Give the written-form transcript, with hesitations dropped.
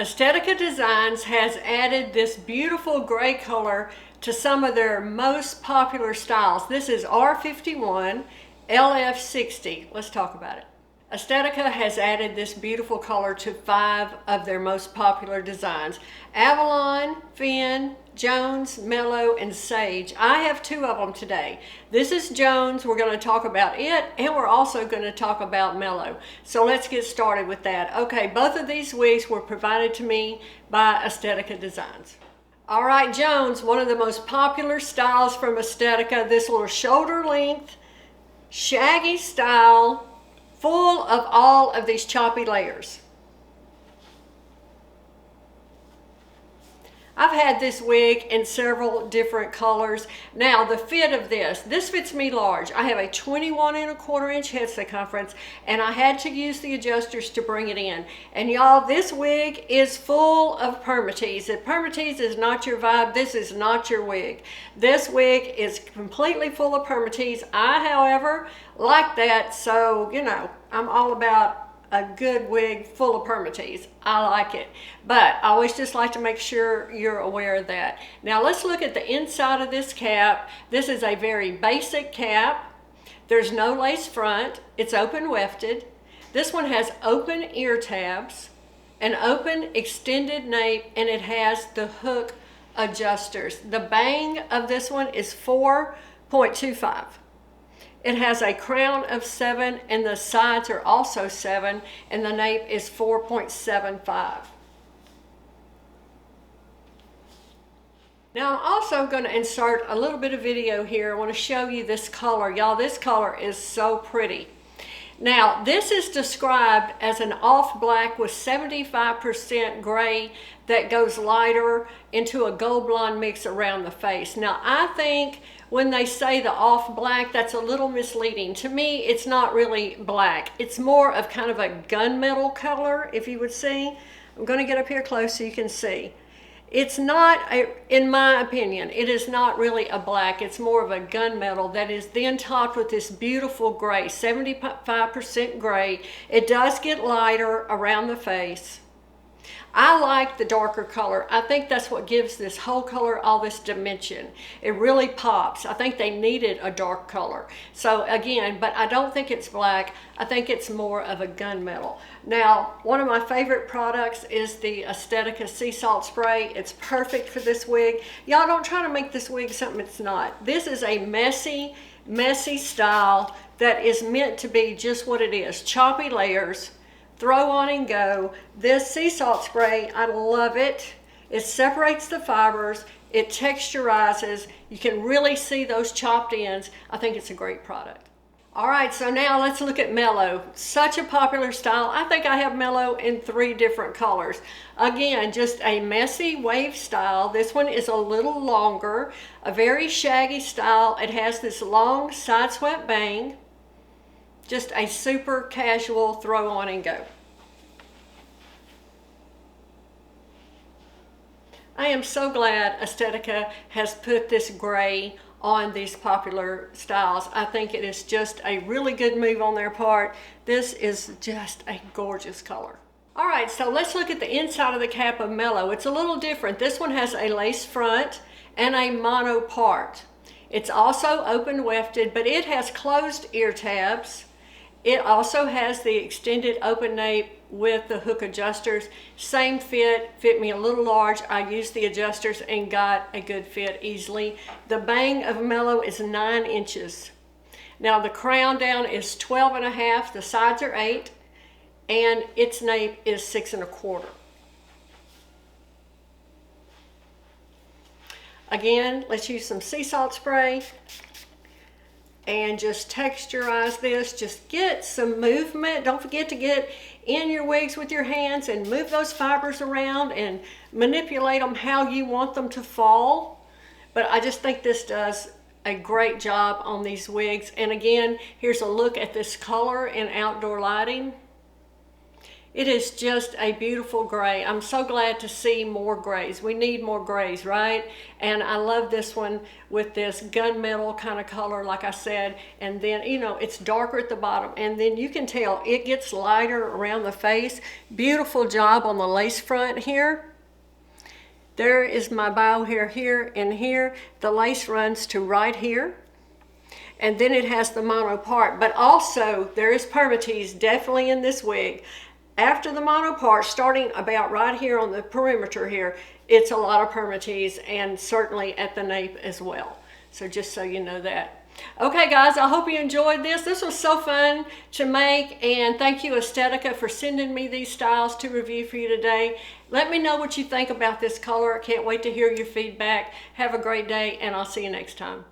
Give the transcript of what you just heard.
Estetica Designs has added this beautiful gray color to some of their most popular styles. This is R51LF60. Let's talk about it. Estetica has added this beautiful color to 5 of their most popular designs: Avalon, Finn, Jones, Mellow, and Sage. I have 2 of them today. This is Jones. We're going to talk about it, and we're also going to talk about Mellow. So let's get started with that. Okay, both of these wigs were provided to me by Estetica Designs. All right, Jones, one of the most popular styles from Estetica, this little shoulder length, shaggy style, full of all of these choppy layers. I've had this wig in several different colors. Now the fit of this fits me large. I have a 21¼ head circumference, and I had to use the adjusters to bring it in. And y'all, this wig is full of permatease. If permatease is not your vibe, this is not your wig. This wig is completely full of permatease. I, however, like that, so you know, I'm all about a good wig full of permatease. I like it, but I always just like to make sure you're aware of that. Now let's look at the inside of this cap. This is a very basic cap. There's no lace front. It's open wefted. This one has open ear tabs, an open extended nape, and it has the hook adjusters. The bang of this one is 4.25. It has a crown of 7, and the sides are also 7, and the nape is 4.75. Now I'm also going to insert a little bit of video here. I want to show you this color. Y'all, this color is so pretty. Now this is described as an off black with 75% gray that goes lighter into a gold blonde mix around the face. Now I think when they say the off black, that's a little misleading. To me, it's not really black. It's more of kind of a gunmetal color, if you would see. I'm going to get up here close so you can see. It's not, in my opinion, it is not really a black. It's more of a gunmetal that is then topped with this beautiful gray, 75% gray. It does get lighter around the face. I like the darker color. I think that's what gives this whole color all this dimension. It really pops. I think they needed a dark color. So again, but I don't think it's black. I think it's more of a gunmetal. Now, one of my favorite products is the Estetica Sea Salt Spray. It's perfect for this wig. Y'all don't try to make this wig something it's not. This is a messy, messy style that is meant to be just what it is. Choppy layers. Throw on and go. This sea salt spray, I love it. It separates the fibers, it texturizes. You can really see those chopped ends. I think it's a great product. All right, so now let's look at Mellow. Such a popular style. I think I have Mellow in 3 different colors. Again, just a messy wave style. This one is a little longer, a very shaggy style. It has this long side swept bang. Just a super casual throw on and go. I am so glad Estetica has put this gray on these popular styles. I think it is just a really good move on their part. This is just a gorgeous color. All right, so let's look at the inside of the cap of Mellow. It's a little different. This one has a lace front and a mono part. It's also open wefted, but it has closed ear tabs. It also has the extended open nape with the hook adjusters. Same fit me a little large. I used the adjusters and got a good fit easily. The bang of Mellow is 9 inches. Now the crown down is 12.5, the sides are 8, and its nape is 6.25. Again, let's use some sea salt spray and just texturize this. Just get some movement. Don't forget to get in your wigs with your hands and move those fibers around and manipulate them how you want them to fall. But I just think this does a great job on these wigs. And again, here's a look at this color in outdoor lighting. It is just a beautiful gray. I'm so glad to see more grays. We need more grays, right? And I love this one with this gunmetal kind of color, like I said. And then, you know, it's darker at the bottom. And then you can tell it gets lighter around the face. Beautiful job on the lace front here. There is my bow hair here and here. The lace runs to right here. And then it has the mono part. But also, there is permatease definitely in this wig. After the mono part, starting about right here on the perimeter here, it's a lot of permatease, and certainly at the nape as well. So just so you know that. Okay guys, I hope you enjoyed this. This was so fun to make, and thank you Estetica for sending me these styles to review for you today. Let me know what you think about this color. I can't wait to hear your feedback. Have a great day, and I'll see you next time.